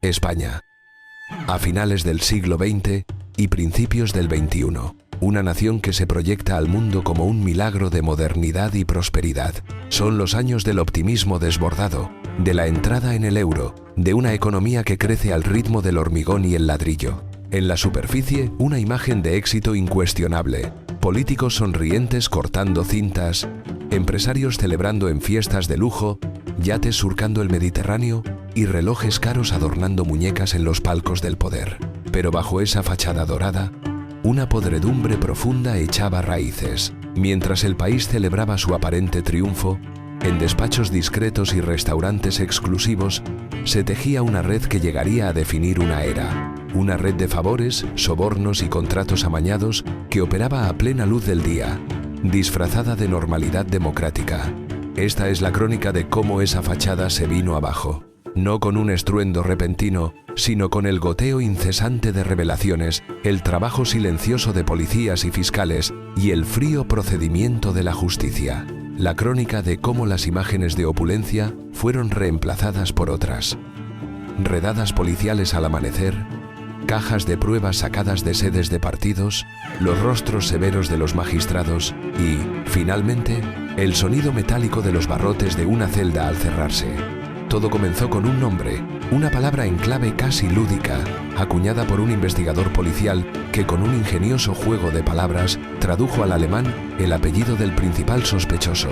España. A finales del siglo XX y principios del XXI, una nación que se proyecta al mundo como un milagro de modernidad y prosperidad. Son los años del optimismo desbordado, de la entrada en el euro, de una economía que crece al ritmo del hormigón y el ladrillo. En la superficie, una imagen de éxito incuestionable. Políticos sonrientes cortando cintas, empresarios celebrando en fiestas de lujo, yates surcando el Mediterráneo y relojes caros adornando muñecas en los palcos del poder. Pero bajo esa fachada dorada, una podredumbre profunda echaba raíces. Mientras el país celebraba su aparente triunfo, en despachos discretos y restaurantes exclusivos, se tejía una red que llegaría a definir una era. Una red de favores, sobornos y contratos amañados que operaba a plena luz del día, disfrazada de normalidad democrática. Esta es la crónica de cómo esa fachada se vino abajo. No con un estruendo repentino, sino con el goteo incesante de revelaciones, el trabajo silencioso de policías y fiscales y el frío procedimiento de la justicia. La crónica de cómo las imágenes de opulencia fueron reemplazadas por otras. Redadas policiales al amanecer, cajas de pruebas sacadas de sedes de partidos, los rostros severos de los magistrados y, finalmente, el sonido metálico de los barrotes de una celda al cerrarse. Todo comenzó con un nombre, una palabra en clave casi lúdica, acuñada por un investigador policial que con un ingenioso juego de palabras tradujo al alemán el apellido del principal sospechoso,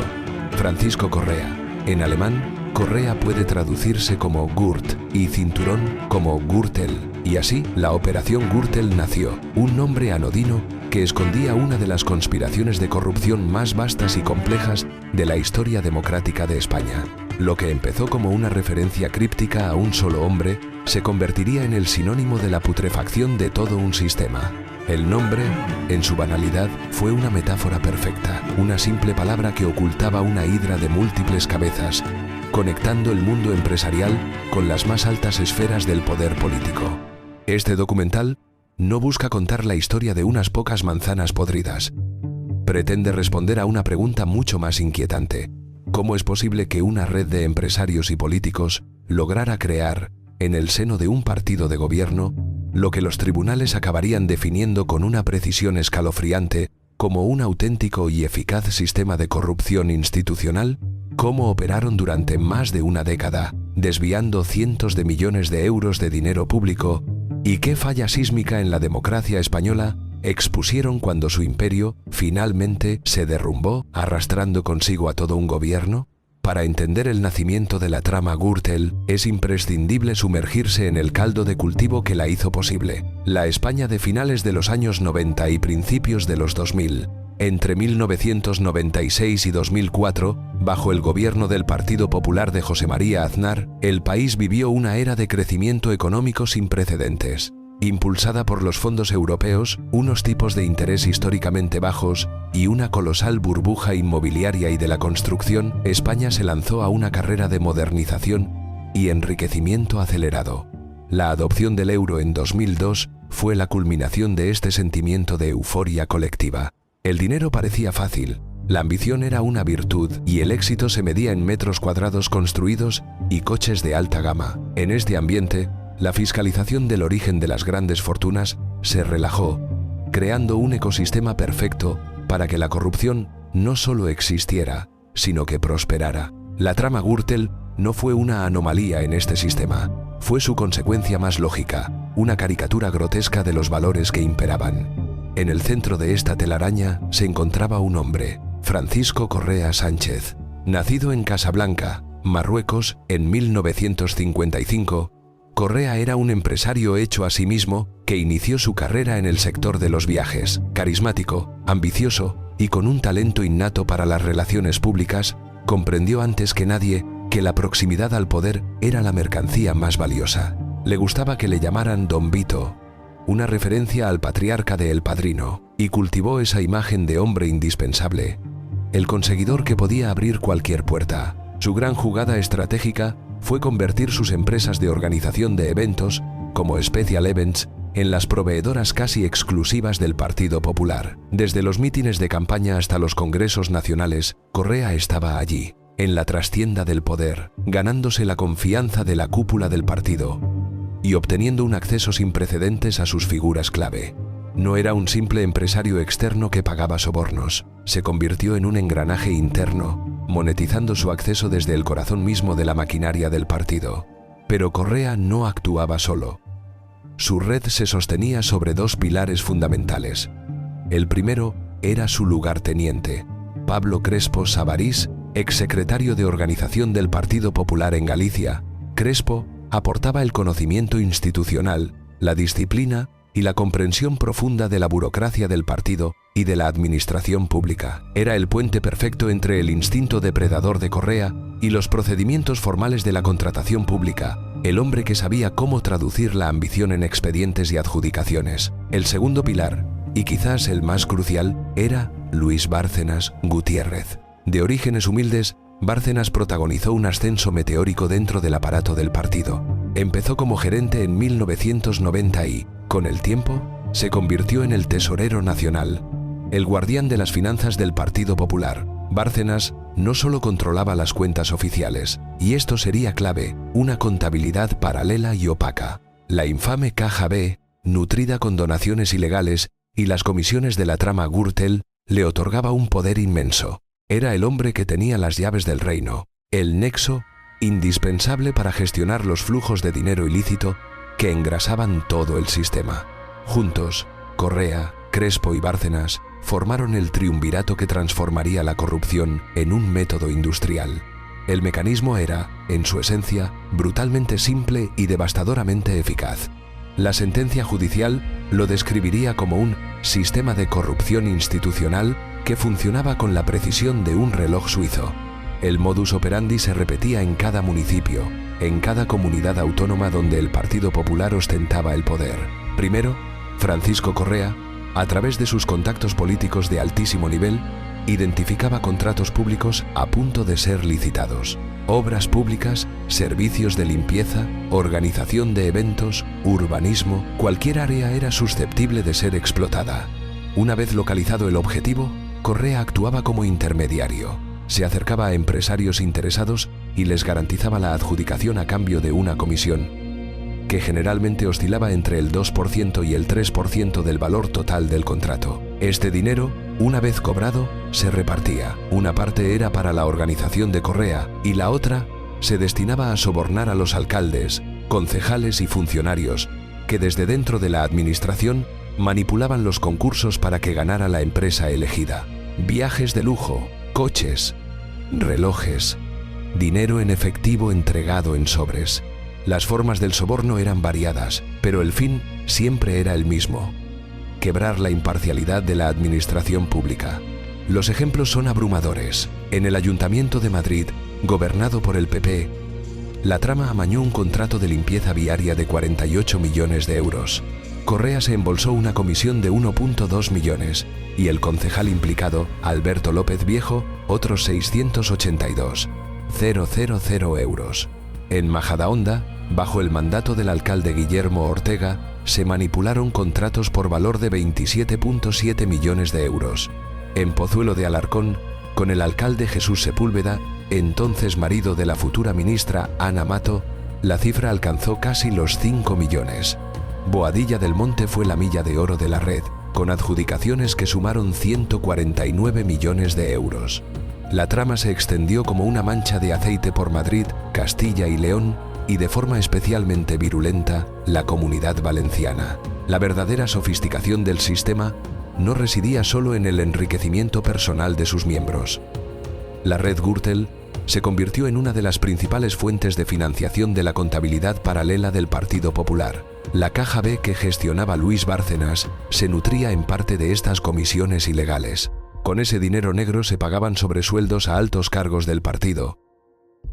Francisco Correa. En alemán, Correa puede traducirse como Gurt y cinturón como Gürtel, y así la Operación Gürtel nació, un nombre anodino que escondía una de las conspiraciones de corrupción más vastas y complejas de la historia democrática de España. Lo que empezó como una referencia críptica a un solo hombre se convertiría en el sinónimo de la putrefacción de todo un sistema. El nombre, en su banalidad, fue una metáfora perfecta, una simple palabra que ocultaba una hidra de múltiples cabezas, conectando el mundo empresarial con las más altas esferas del poder político. Este documental no busca contar la historia de unas pocas manzanas podridas. Pretende responder a una pregunta mucho más inquietante. ¿Cómo es posible que una red de empresarios y políticos lograra crear, en el seno de un partido de gobierno, lo que los tribunales acabarían definiendo con una precisión escalofriante como un auténtico y eficaz sistema de corrupción institucional? ¿Cómo operaron durante más de una década, desviando cientos de millones de euros de dinero público? ¿Y qué falla sísmica en la democracia española expusieron cuando su imperio finalmente se derrumbó, arrastrando consigo a todo un gobierno? Para entender el nacimiento de la trama Gürtel, es imprescindible sumergirse en el caldo de cultivo que la hizo posible. La España de finales de los años 90 y principios de los 2000. Entre 1996 y 2004, bajo el gobierno del Partido Popular de José María Aznar, el país vivió una era de crecimiento económico sin precedentes. Impulsada por los fondos europeos, unos tipos de interés históricamente bajos y una colosal burbuja inmobiliaria y de la construcción, España se lanzó a una carrera de modernización y enriquecimiento acelerado. La adopción del euro en 2002 fue la culminación de este sentimiento de euforia colectiva. El dinero parecía fácil, la ambición era una virtud y el éxito se medía en metros cuadrados construidos y coches de alta gama. En este ambiente, la fiscalización del origen de las grandes fortunas se relajó, creando un ecosistema perfecto para que la corrupción no solo existiera, sino que prosperara. La trama Gürtel no fue una anomalía en este sistema, fue su consecuencia más lógica, una caricatura grotesca de los valores que imperaban. En el centro de esta telaraña se encontraba un hombre, Francisco Correa Sánchez. Nacido en Casablanca, Marruecos, en 1955, Correa era un empresario hecho a sí mismo que inició su carrera en el sector de los viajes. Carismático, ambicioso y con un talento innato para las relaciones públicas, comprendió antes que nadie que la proximidad al poder era la mercancía más valiosa. Le gustaba que le llamaran Don Vito, una referencia al patriarca de El Padrino, y cultivó esa imagen de hombre indispensable, el conseguidor que podía abrir cualquier puerta. Su gran jugada estratégica fue convertir sus empresas de organización de eventos, como Special Events, en las proveedoras casi exclusivas del Partido Popular. Desde los mítines de campaña hasta los congresos nacionales, Correa estaba allí, en la trastienda del poder, ganándose la confianza de la cúpula del partido. y obteniendo un acceso sin precedentes a sus figuras clave. No era un simple empresario externo que pagaba sobornos, se convirtió en un engranaje interno, monetizando su acceso desde el corazón mismo de la maquinaria del partido. Pero Correa no actuaba solo. Su red se sostenía sobre dos pilares fundamentales. El primero era su lugarteniente, Pablo Crespo Sabarís, exsecretario de organización del Partido Popular en Galicia. Crespo aportaba el conocimiento institucional, la disciplina y la comprensión profunda de la burocracia del partido y de la administración pública. Era el puente perfecto entre el instinto depredador de Correa y los procedimientos formales de la contratación pública, el hombre que sabía cómo traducir la ambición en expedientes y adjudicaciones. El segundo pilar, y quizás el más crucial, era Luis Bárcenas Gutiérrez. De orígenes humildes, Bárcenas protagonizó un ascenso meteórico dentro del aparato del partido. Empezó como gerente en 1990 y, con el tiempo, se convirtió en el tesorero nacional, el guardián de las finanzas del Partido Popular. Bárcenas no solo controlaba las cuentas oficiales, y esto sería clave, una contabilidad paralela y opaca. La infame Caja B, nutrida con donaciones ilegales y las comisiones de la trama Gürtel, le otorgaba un poder inmenso. Era el hombre que tenía las llaves del reino, el nexo indispensable para gestionar los flujos de dinero ilícito que engrasaban todo el sistema. Juntos, Correa, Crespo y Bárcenas formaron el triunvirato que transformaría la corrupción en un método industrial. El mecanismo era, en su esencia, brutalmente simple y devastadoramente eficaz. La sentencia judicial lo describiría como un sistema de corrupción institucional que funcionaba con la precisión de un reloj suizo. El modus operandi se repetía en cada municipio, en cada comunidad autónoma donde el Partido Popular ostentaba el poder. Primero, Francisco Correa, a través de sus contactos políticos de altísimo nivel, identificaba contratos públicos a punto de ser licitados. Obras públicas, servicios de limpieza, organización de eventos, urbanismo, cualquier área era susceptible de ser explotada. Una vez localizado el objetivo, Correa actuaba como intermediario. Se acercaba a empresarios interesados y les garantizaba la adjudicación a cambio de una comisión, que generalmente oscilaba entre el 2% y el 3% del valor total del contrato. Este dinero, una vez cobrado, se repartía. Una parte era para la organización de Correa y la otra se destinaba a sobornar a los alcaldes, concejales y funcionarios que desde dentro de la administración manipulaban los concursos para que ganara la empresa elegida. Viajes de lujo, coches, relojes, dinero en efectivo entregado en sobres. Las formas del soborno eran variadas, pero el fin siempre era el mismo: quebrar la imparcialidad de la administración pública. Los ejemplos son abrumadores. En el Ayuntamiento de Madrid, gobernado por el PP, la trama amañó un contrato de limpieza viaria de 48 millones de euros. Correa se embolsó una comisión de 1,2 millones y el concejal implicado, Alberto López Viejo, otros 682.000 euros. En Majadahonda, bajo el mandato del alcalde Guillermo Ortega, se manipularon contratos por valor de 27,7 millones de euros. En Pozuelo de Alarcón, con el alcalde Jesús Sepúlveda, entonces marido de la futura ministra Ana Mato, la cifra alcanzó casi los 5 millones. Boadilla del Monte fue la milla de oro de la red, con adjudicaciones que sumaron 149 millones de euros. La trama se extendió como una mancha de aceite por Madrid, Castilla y León, y de forma especialmente virulenta, la Comunidad Valenciana. La verdadera sofisticación del sistema no residía solo en el enriquecimiento personal de sus miembros. La red Gürtel se convirtió en una de las principales fuentes de financiación de la contabilidad paralela del Partido Popular. La Caja B que gestionaba Luis Bárcenas se nutría en parte de estas comisiones ilegales. Con ese dinero negro se pagaban sobresueldos a altos cargos del partido,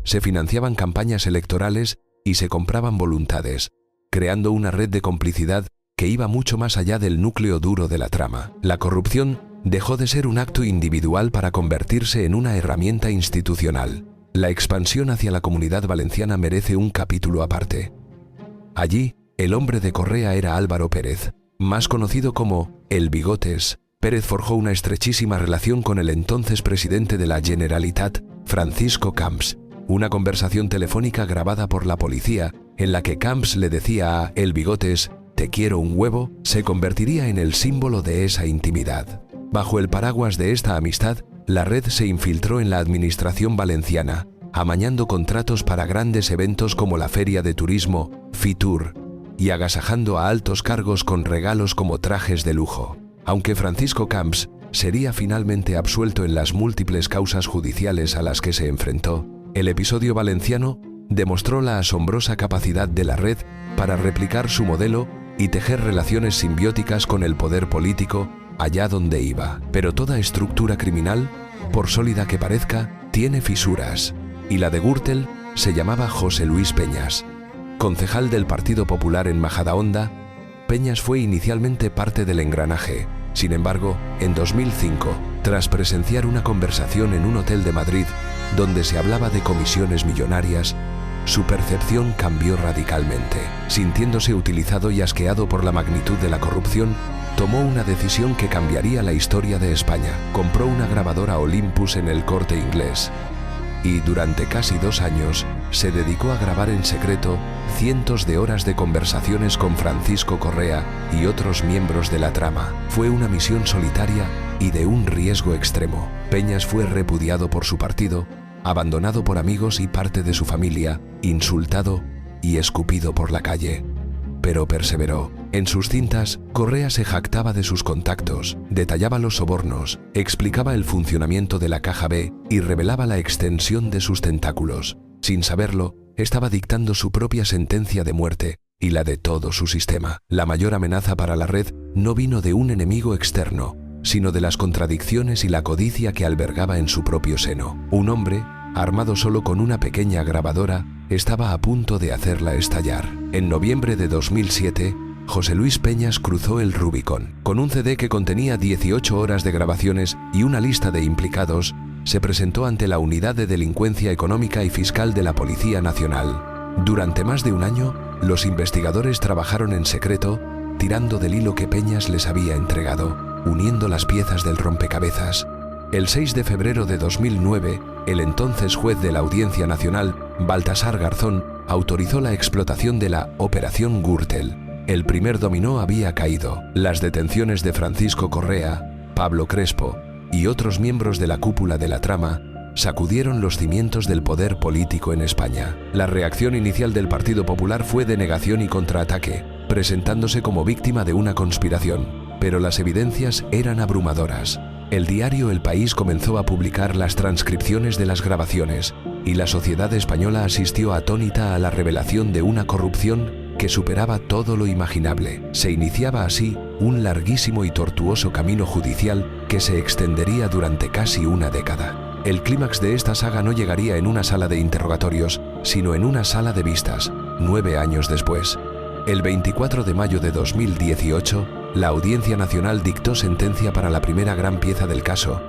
se financiaban campañas electorales y se compraban voluntades, creando una red de complicidad que iba mucho más allá del núcleo duro de la trama. La corrupción dejó de ser un acto individual para convertirse en una herramienta institucional. La expansión hacia la Comunidad Valenciana merece un capítulo aparte. Allí, el hombre de Correa era Álvaro Pérez, más conocido como El Bigotes. Pérez forjó una estrechísima relación con el entonces presidente de la Generalitat, Francisco Camps. Una conversación telefónica grabada por la policía en la que Camps le decía a El Bigotes, «Te quiero un huevo», se convertiría en el símbolo de esa intimidad. Bajo el paraguas de esta amistad, la red se infiltró en la administración valenciana, amañando contratos para grandes eventos como la Feria de Turismo, Fitur, y agasajando a altos cargos con regalos como trajes de lujo. Aunque Francisco Camps sería finalmente absuelto en las múltiples causas judiciales a las que se enfrentó, el episodio valenciano demostró la asombrosa capacidad de la red para replicar su modelo y tejer relaciones simbióticas con el poder político allá donde iba. Pero toda estructura criminal, por sólida que parezca, tiene fisuras, y la de Gürtel se llamaba José Luis Peñas. Concejal del Partido Popular en Majadahonda, Peñas fue inicialmente parte del engranaje. Sin embargo, en 2005, tras presenciar una conversación en un hotel de Madrid donde se hablaba de comisiones millonarias, su percepción cambió radicalmente. Sintiéndose utilizado y asqueado por la magnitud de la corrupción, tomó una decisión que cambiaría la historia de España. Compró una grabadora Olympus en el Corte Inglés y durante casi 2 años se dedicó a grabar en secreto cientos de horas de conversaciones con Francisco Correa y otros miembros de la trama. Fue una misión solitaria y de un riesgo extremo. Peñas fue repudiado por su partido, abandonado por amigos y parte de su familia, insultado y escupido por la calle. Pero perseveró. En sus cintas, Correa se jactaba de sus contactos, detallaba los sobornos, explicaba el funcionamiento de la Caja B y revelaba la extensión de sus tentáculos. Sin saberlo, estaba dictando su propia sentencia de muerte y la de todo su sistema. La mayor amenaza para la red no vino de un enemigo externo, sino de las contradicciones y la codicia que albergaba en su propio seno. Un hombre, armado solo con una pequeña grabadora, estaba a punto de hacerla estallar. En noviembre de 2007, José Luis Peñas cruzó el Rubicón. Con un CD que contenía 18 horas de grabaciones y una lista de implicados, se presentó ante la Unidad de Delincuencia Económica y Fiscal de la Policía Nacional. Durante más de un año, los investigadores trabajaron en secreto, tirando del hilo que Peñas les había entregado, uniendo las piezas del rompecabezas. El 6 de febrero de 2009, el entonces juez de la Audiencia Nacional, Baltasar Garzón, autorizó la explotación de la Operación Gürtel. El primer dominó había caído. Las detenciones de Francisco Correa, Pablo Crespo y otros miembros de la cúpula de la trama sacudieron los cimientos del poder político en España. La reacción inicial del Partido Popular fue de negación y contraataque, presentándose como víctima de una conspiración. Pero las evidencias eran abrumadoras. El diario El País comenzó a publicar las transcripciones de las grabaciones y la sociedad española asistió atónita a la revelación de una corrupción que superaba todo lo imaginable. Se iniciaba así un larguísimo y tortuoso camino judicial que se extendería durante casi una década. El clímax de esta saga no llegaría en una sala de interrogatorios, sino en una sala de vistas, 9 años después. El 24 de mayo de 2018, la Audiencia Nacional dictó sentencia para la primera gran pieza del caso,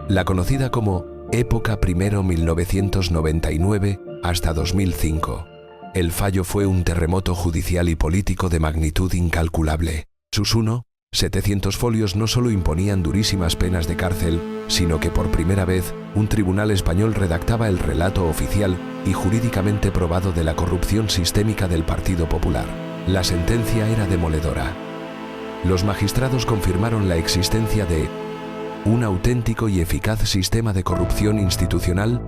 la conocida como Época Primero 1999 hasta 2005. El fallo fue un terremoto judicial y político de magnitud incalculable. Sus 700 folios no solo imponían durísimas penas de cárcel, sino que por primera vez un tribunal español redactaba el relato oficial y jurídicamente probado de la corrupción sistémica del Partido Popular. La sentencia era demoledora. Los magistrados confirmaron la existencia de un auténtico y eficaz sistema de corrupción institucional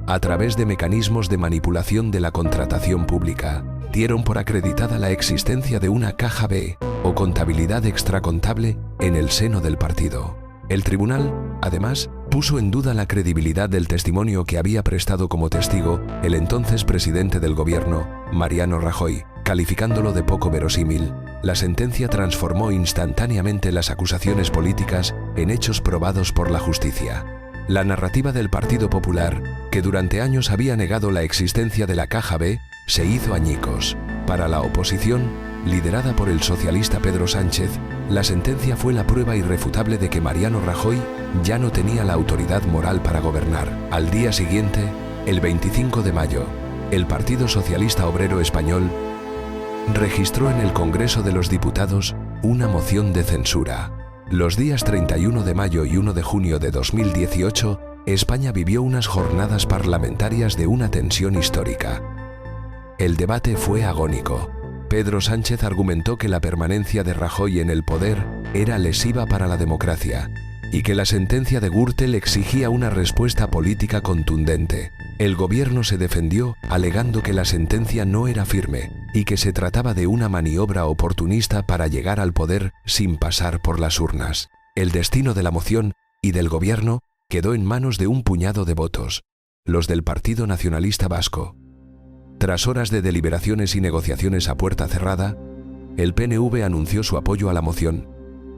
a través de mecanismos de manipulación de la contratación pública. Dieron por acreditada la existencia de una caja B o contabilidad extracontable en el seno del partido. El tribunal, además, puso en duda la credibilidad del testimonio que había prestado como testigo el entonces presidente del gobierno, Mariano Rajoy, calificándolo de poco verosímil. La sentencia transformó instantáneamente las acusaciones políticas en hechos probados por la justicia. La narrativa del Partido Popular, que durante años había negado la existencia de la Caja B, se hizo añicos. Para la oposición, liderada por el socialista Pedro Sánchez, la sentencia fue la prueba irrefutable de que Mariano Rajoy ya no tenía la autoridad moral para gobernar. Al día siguiente, el 25 de mayo, el Partido Socialista Obrero Español registró en el Congreso de los Diputados una moción de censura. Los días 31 de mayo y 1 de junio de 2018, España vivió unas jornadas parlamentarias de una tensión histórica. El debate fue agónico. Pedro Sánchez argumentó que la permanencia de Rajoy en el poder era lesiva para la democracia y que la sentencia de Gürtel exigía una respuesta política contundente. El gobierno se defendió alegando que la sentencia no era firme y que se trataba de una maniobra oportunista para llegar al poder sin pasar por las urnas. El destino de la moción y del gobierno quedó en manos de un puñado de votos, los del Partido Nacionalista Vasco. Tras horas de deliberaciones y negociaciones a puerta cerrada, el PNV anunció su apoyo a la moción,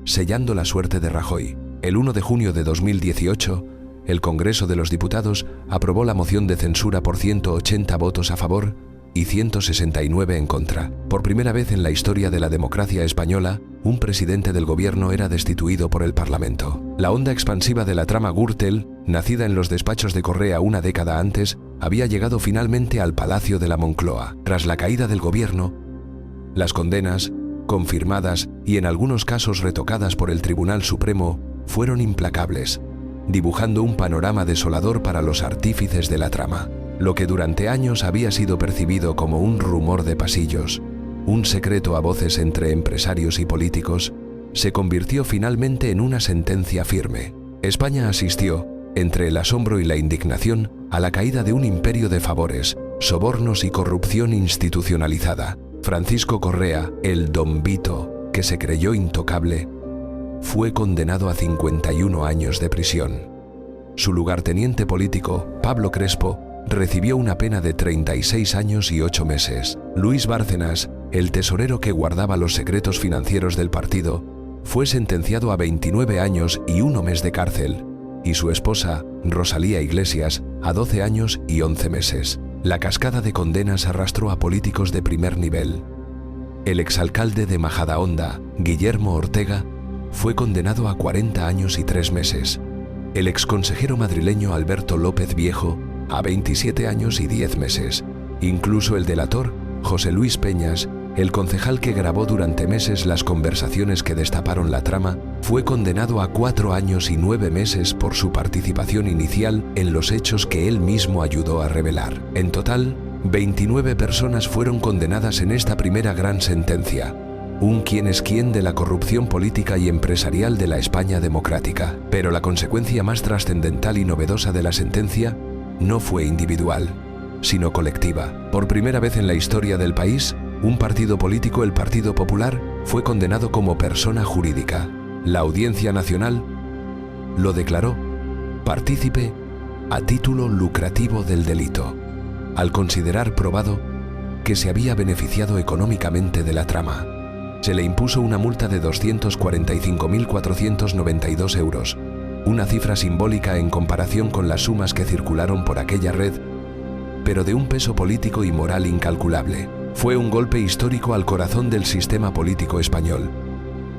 sellando la suerte de Rajoy. El 1 de junio de 2018, el Congreso de los Diputados aprobó la moción de censura por 180 votos a favor y 169 en contra. Por primera vez en la historia de la democracia española, un presidente del gobierno era destituido por el Parlamento. La onda expansiva de la trama Gürtel, nacida en los despachos de Correa una década antes, había llegado finalmente al Palacio de la Moncloa. Tras la caída del gobierno, las condenas, confirmadas y en algunos casos retocadas por el Tribunal Supremo, fueron implacables, dibujando un panorama desolador para los artífices de la trama. Lo que durante años había sido percibido como un rumor de pasillos, un secreto a voces entre empresarios y políticos, se convirtió finalmente en una sentencia firme. España asistió, entre el asombro y la indignación, a la caída de un imperio de favores, sobornos y corrupción institucionalizada. Francisco Correa, el Don Vito, que se creyó intocable, fue condenado a 51 años de prisión. Su lugarteniente político, Pablo Crespo, recibió una pena de 36 años y 8 meses. Luis Bárcenas, el tesorero que guardaba los secretos financieros del partido, fue sentenciado a 29 años y 1 mes de cárcel, y su esposa, Rosalía Iglesias, a 12 años y 11 meses. La cascada de condenas arrastró a políticos de primer nivel. El exalcalde de Majadahonda, Guillermo Ortega, fue condenado a 40 años y 3 meses. El exconsejero madrileño Alberto López Viejo, a 27 años y 10 meses. Incluso el delator, José Luis Peñas, el concejal que grabó durante meses las conversaciones que destaparon la trama, fue condenado a 4 años y 9 meses por su participación inicial en los hechos que él mismo ayudó a revelar. En total, 29 personas fueron condenadas en esta primera gran sentencia, un quién es quién de la corrupción política y empresarial de la España democrática. Pero la consecuencia más trascendental y novedosa de la sentencia no fue individual, sino colectiva. Por primera vez en la historia del país, un partido político, el Partido Popular, fue condenado como persona jurídica. La Audiencia Nacional lo declaró partícipe a título lucrativo del delito, al considerar probado que se había beneficiado económicamente de la trama. Se le impuso una multa de 245.492 euros, una cifra simbólica en comparación con las sumas que circularon por aquella red, pero de un peso político y moral incalculable. Fue un golpe histórico al corazón del sistema político español.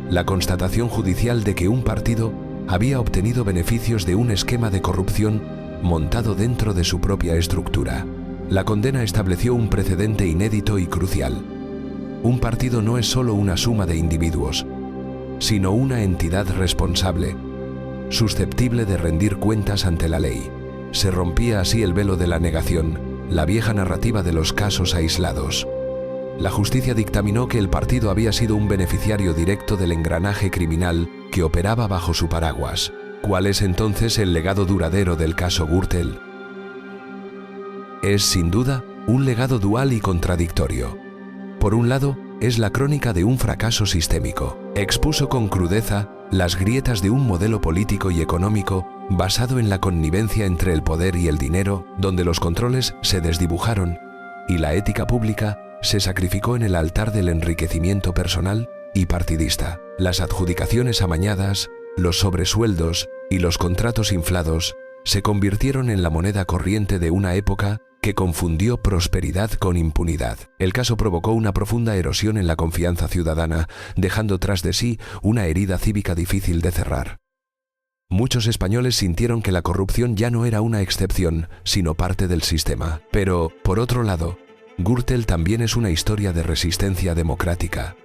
La constatación judicial de que un partido había obtenido beneficios de un esquema de corrupción montado dentro de su propia estructura. La condena estableció un precedente inédito y crucial. Un partido no es solo una suma de individuos, sino una entidad responsable, susceptible de rendir cuentas ante la ley. Se rompía así el velo de la negación, la vieja narrativa de los casos aislados. La justicia dictaminó que el partido había sido un beneficiario directo del engranaje criminal que operaba bajo su paraguas. ¿Cuál es entonces el legado duradero del caso Gürtel? Es, sin duda, un legado dual y contradictorio. Por un lado, es la crónica de un fracaso sistémico. Expuso con crudeza las grietas de un modelo político y económico basado en la connivencia entre el poder y el dinero, donde los controles se desdibujaron y la ética pública se sacrificó en el altar del enriquecimiento personal y partidista. Las adjudicaciones amañadas, los sobresueldos y los contratos inflados se convirtieron en la moneda corriente de una época que confundió prosperidad con impunidad. El caso provocó una profunda erosión en la confianza ciudadana, dejando tras de sí una herida cívica difícil de cerrar. Muchos españoles sintieron que la corrupción ya no era una excepción, sino parte del sistema. Pero, por otro lado, Gürtel también es una historia de resistencia democrática.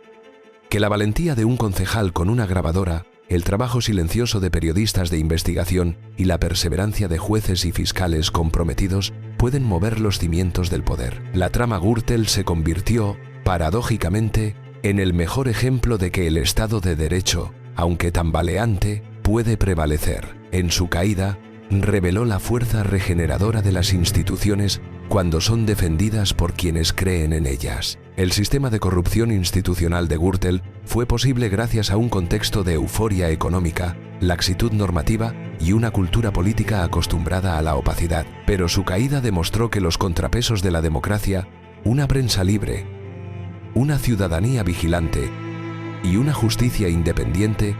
Que la valentía de un concejal con una grabadora, el trabajo silencioso de periodistas de investigación y la perseverancia de jueces y fiscales comprometidos pueden mover los cimientos del poder. La trama Gürtel se convirtió, paradójicamente, en el mejor ejemplo de que el Estado de Derecho, aunque tambaleante, puede prevalecer. En su caída, reveló la fuerza regeneradora de las instituciones cuando son defendidas por quienes creen en ellas. El sistema de corrupción institucional de Gürtel fue posible gracias a un contexto de euforia económica, laxitud normativa y una cultura política acostumbrada a la opacidad. Pero su caída demostró que los contrapesos de la democracia, una prensa libre, una ciudadanía vigilante y una justicia independiente,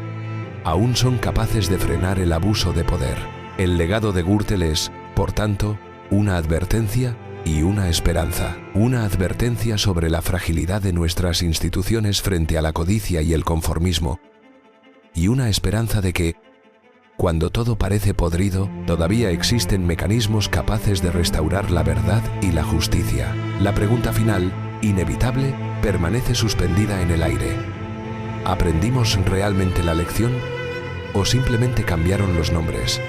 aún son capaces de frenar el abuso de poder. El legado de Gürtel es, por tanto, una advertencia y una esperanza. Una advertencia sobre la fragilidad de nuestras instituciones frente a la codicia y el conformismo. Y una esperanza de que, cuando todo parece podrido, todavía existen mecanismos capaces de restaurar la verdad y la justicia. La pregunta final, inevitable, permanece suspendida en el aire. ¿Aprendimos realmente la lección? ¿O simplemente cambiaron los nombres?